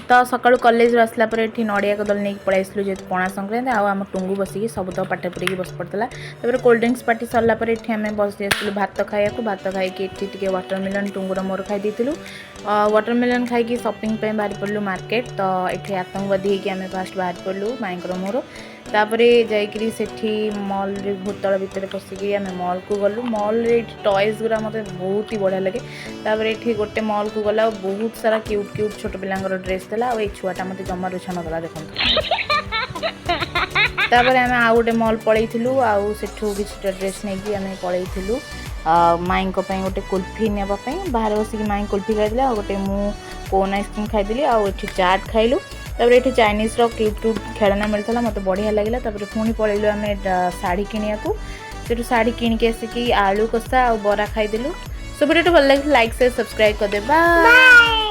तो सका कॉलेज आसला ये नड़िया कदल नहीं पलि आसलु जेहतु पणा संक्रांति आम टुंगु बसिकी सब तो पाटे पूरी बस पड़ता। तापर कोल्ड ड्रिंक्स पार्टी सरलापर ये आम बस आसलु भात खाइबा भात खाई वाटरमेलन टुंगुर मोर खाई देलु। वाटरमेलन खाई शॉपिंग पे बाहरी पड़लु मार्केट। तो ये आतंकवादी होगी आम फास्ट बाहर पड़लु माइंकर मोर। तापर जाइकरी सेठी मॉल रे भूतल भितर पशिकी आम मॉल को गलु। मॉल रे टॉयज गुरा मते बहुत ही बढ़िया लगे। तापर ये गोटे मॉल को गला बहुत सारा क्यूट क्यूट छोट पिलांगर ड्रेस देला और छुआटा मते जमा रुछन गला देखो। तापर आम आउ गोटे मॉल पलैलु आउ सेठू किसी ड्रेस नहीं आम पलैलु माई गोटे कुल्फी नापी बाहर बसिक माई कुल्फी खाई आ गोटे मु कोन आइसक्रीम खाईदेली आउ चाट खाइलु। तापर ये चाइनीज क्यूट क्यूट खेलना मिलता मत बढ़िया लगे। तापर पुणी पलैलु आम शाढ़ी किणिया से शाढ़ी किणिकी आसिकी आलू कषा और बरा खाईदेलु। सो वीडियो भल लगे लाइक से सब्सक्राइब कर दे। बाय।